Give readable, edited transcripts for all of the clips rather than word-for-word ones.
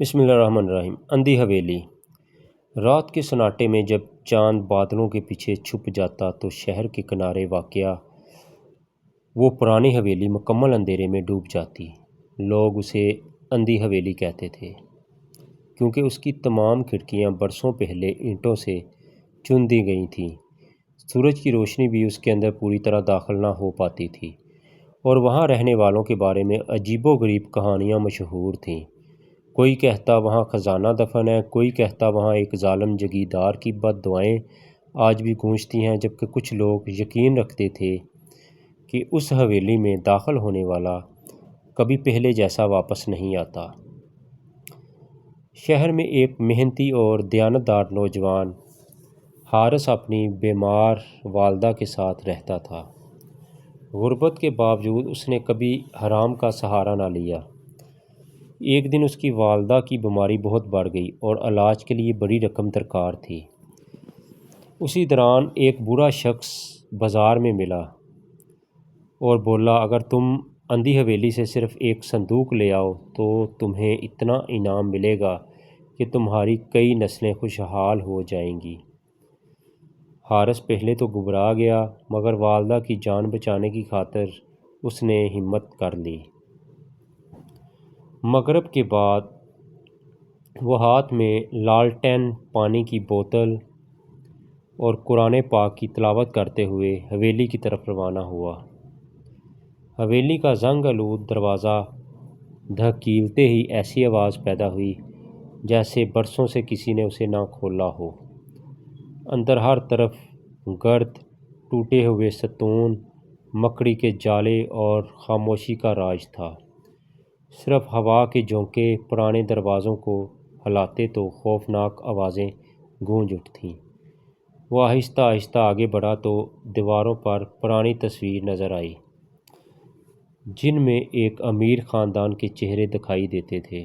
بسم اللہ الرحمن الرحیم۔ اندھی حویلی۔ رات کے سناٹے میں جب چاند بادلوں کے پیچھے چھپ جاتا تو شہر کے کنارے واقع وہ پرانی حویلی مکمل اندھیرے میں ڈوب جاتی۔ لوگ اسے اندھی حویلی کہتے تھے کیونکہ اس کی تمام کھڑکیاں برسوں پہلے اینٹوں سے چن دی گئی تھیں۔ سورج کی روشنی بھی اس کے اندر پوری طرح داخل نہ ہو پاتی تھی، اور وہاں رہنے والوں کے بارے میں عجیب و غریب کہانیاں مشہور تھیں۔ کوئی کہتا وہاں خزانہ دفن ہے، کوئی کہتا وہاں ایک ظالم جگیردار کی بد دعائیں آج بھی گونجتی ہیں، جبکہ کچھ لوگ یقین رکھتے تھے کہ اس حویلی میں داخل ہونے والا کبھی پہلے جیسا واپس نہیں آتا۔ شہر میں ایک محنتی اور دیانتدار نوجوان حارث اپنی بیمار والدہ کے ساتھ رہتا تھا۔ غربت کے باوجود اس نے کبھی حرام کا سہارا نہ لیا۔ ایک دن اس کی والدہ کی بیماری بہت بڑھ گئی اور علاج کے لیے بڑی رقم درکار تھی۔ اسی دوران ایک برا شخص بازار میں ملا اور بولا، اگر تم اندھی حویلی سے صرف ایک صندوق لے آؤ تو تمہیں اتنا انعام ملے گا کہ تمہاری کئی نسلیں خوشحال ہو جائیں گی۔ حارث پہلے تو گھبرا گیا، مگر والدہ کی جان بچانے کی خاطر اس نے ہمت کر لی۔ مغرب کے بعد وہ ہاتھ میں لالٹین، پانی کی بوتل اور قرآن پاک کی تلاوت کرتے ہوئے حویلی کی طرف روانہ ہوا۔ حویلی کا زنگ آلود دروازہ دھکیلتے ہی ایسی آواز پیدا ہوئی جیسے برسوں سے کسی نے اسے نہ کھولا ہو۔ اندر ہر طرف گرد، ٹوٹے ہوئے ستون، مکڑی کے جالے اور خاموشی کا راج تھا۔ صرف ہوا کے جھونکے پرانے دروازوں کو ہلاتے تو خوفناک آوازیں گونج اٹھتیں۔ وہ آہستہ آہستہ آگے بڑھا تو دیواروں پر پرانی تصویر نظر آئی، جن میں ایک امیر خاندان کے چہرے دکھائی دیتے تھے،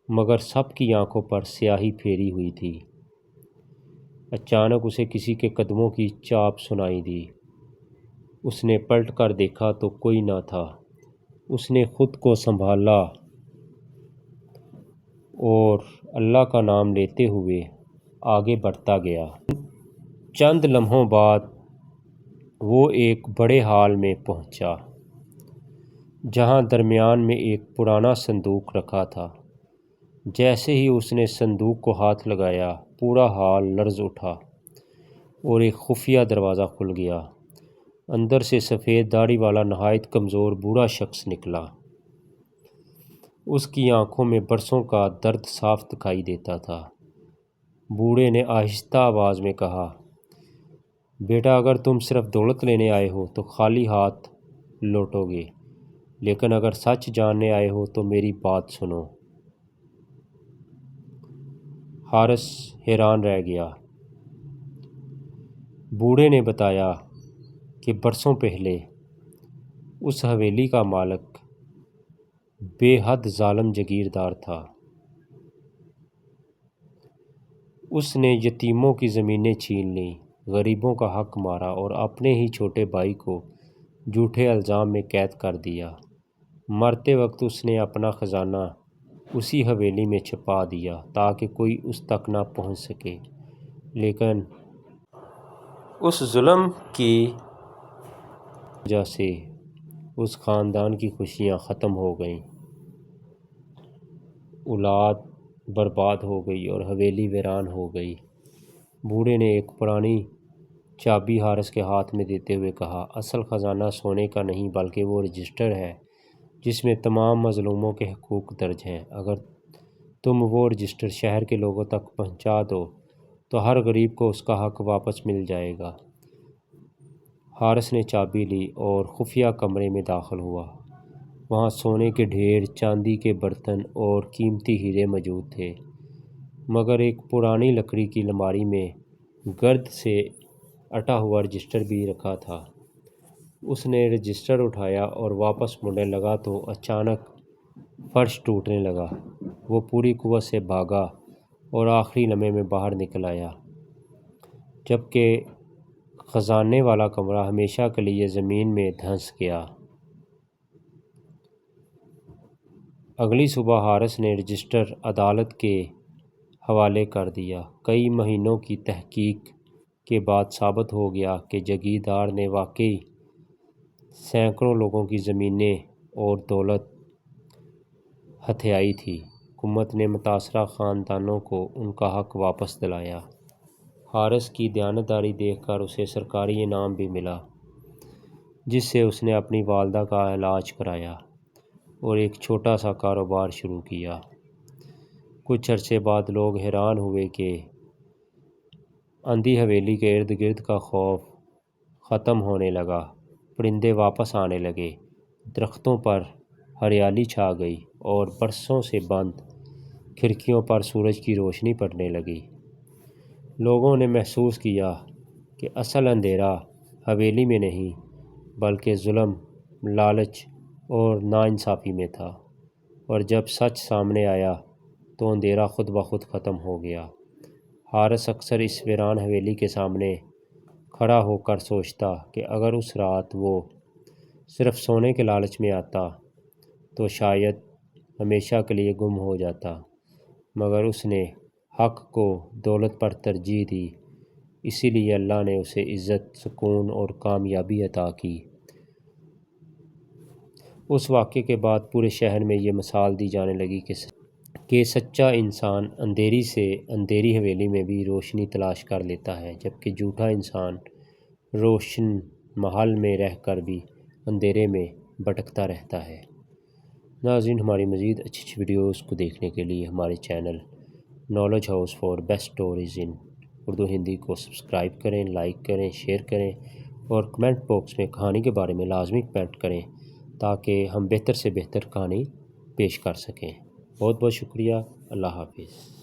مگر سب کی آنکھوں پر سیاہی پھیری ہوئی تھی۔ اچانک اسے کسی کے قدموں کی چاپ سنائی دی۔ اس نے پلٹ کر دیکھا تو کوئی نہ تھا۔ اس نے خود کو سنبھالا اور اللہ کا نام لیتے ہوئے آگے بڑھتا گیا۔ چند لمحوں بعد وہ ایک بڑے ہال میں پہنچا، جہاں درمیان میں ایک پرانا صندوق رکھا تھا۔ جیسے ہی اس نے صندوق کو ہاتھ لگایا، پورا ہال لرز اٹھا اور ایک خفیہ دروازہ کھل گیا۔ اندر سے سفید داڑھی والا نہایت کمزور بوڑھا شخص نکلا۔ اس کی آنکھوں میں برسوں کا درد صاف دکھائی دیتا تھا۔ بوڑھے نے آہستہ آواز میں کہا، بیٹا، اگر تم صرف دولت لینے آئے ہو تو خالی ہاتھ لوٹو گے، لیکن اگر سچ جاننے آئے ہو تو میری بات سنو۔ حارث حیران رہ گیا۔ بوڑھے نے بتایا کہ برسوں پہلے اس حویلی کا مالک بے حد ظالم جگیردار تھا۔ اس نے یتیموں کی زمینیں چھین لیں، غریبوں کا حق مارا اور اپنے ہی چھوٹے بھائی کو جھوٹے الزام میں قید کر دیا۔ مرتے وقت اس نے اپنا خزانہ اسی حویلی میں چھپا دیا تاکہ کوئی اس تک نہ پہنچ سکے، لیکن اس ظلم کی وجہ سے اس خاندان کی خوشیاں ختم ہو گئیں، اولاد برباد ہو گئی اور حویلی ویران ہو گئی۔ بوڑھے نے ایک پرانی چابی حارث کے ہاتھ میں دیتے ہوئے کہا، اصل خزانہ سونے کا نہیں بلکہ وہ رجسٹر ہے جس میں تمام مظلوموں کے حقوق درج ہیں۔ اگر تم وہ رجسٹر شہر کے لوگوں تک پہنچا دو تو ہر غریب کو اس کا حق واپس مل جائے گا۔ حارث نے چابی لی اور خفیہ کمرے میں داخل ہوا۔ وہاں سونے کے ڈھیر، چاندی کے برتن اور قیمتی ہیرے موجود تھے، مگر ایک پرانی لکڑی کی الماری میں گرد سے اٹا ہوا رجسٹر بھی رکھا تھا۔ اس نے رجسٹر اٹھایا اور واپس مڑنے لگا تو اچانک فرش ٹوٹنے لگا۔ وہ پوری قوت سے بھاگا اور آخری لمحے میں باہر نکل آیا، جبکہ خزانے والا کمرہ ہمیشہ کے لیے زمین میں دھنس گیا۔ اگلی صبح حارث نے رجسٹر عدالت کے حوالے کر دیا۔ کئی مہینوں کی تحقیق کے بعد ثابت ہو گیا کہ جاگیردار نے واقعی سینکڑوں لوگوں کی زمینیں اور دولت ہتھیائی تھی۔ حکومت نے متاثرہ خاندانوں کو ان کا حق واپس دلایا۔ حارث کی دیانتداری دیکھ کر اسے سرکاری انعام بھی ملا، جس سے اس نے اپنی والدہ کا علاج کرایا اور ایک چھوٹا سا کاروبار شروع کیا۔ کچھ عرصے بعد لوگ حیران ہوئے کہ اندھی حویلی کے ارد گرد کا خوف ختم ہونے لگا۔ پرندے واپس آنے لگے، درختوں پر ہریالی چھا گئی اور برسوں سے بند کھڑکیوں پر سورج کی روشنی پڑنے لگی۔ لوگوں نے محسوس کیا کہ اصل اندھیرا حویلی میں نہیں بلکہ ظلم، لالچ اور ناانصافی میں تھا، اور جب سچ سامنے آیا تو اندھیرا خود بخود ختم ہو گیا۔ حارث اکثر اس ویران حویلی کے سامنے کھڑا ہو کر سوچتا کہ اگر اس رات وہ صرف سونے کے لالچ میں آتا تو شاید ہمیشہ کے لیے گم ہو جاتا، مگر اس نے حق کو دولت پر ترجیح دی، اسی لیے اللہ نے اسے عزت، سکون اور کامیابی عطا کی۔ اس واقعے کے بعد پورے شہر میں یہ مثال دی جانے لگی کہ سچا انسان اندھیری سے اندھیری حویلی میں بھی روشنی تلاش کر لیتا ہے، جبکہ جھوٹا انسان روشن محل میں رہ کر بھی اندھیرے میں بھٹکتا رہتا ہے۔ ناظرین، ہماری مزید اچھی ویڈیوز کو دیکھنے کے لیے ہمارے channel knowledge house for best stories in Urdu Hindi کو سبسکرائب کریں، لائک کریں، شیئر کریں اور کمنٹ باکس میں کہانی کے بارے میں لازمی کمنٹ کریں تاکہ ہم بہتر سے بہتر کہانی پیش کر سکیں۔ بہت بہت شکریہ۔ اللہ حافظ۔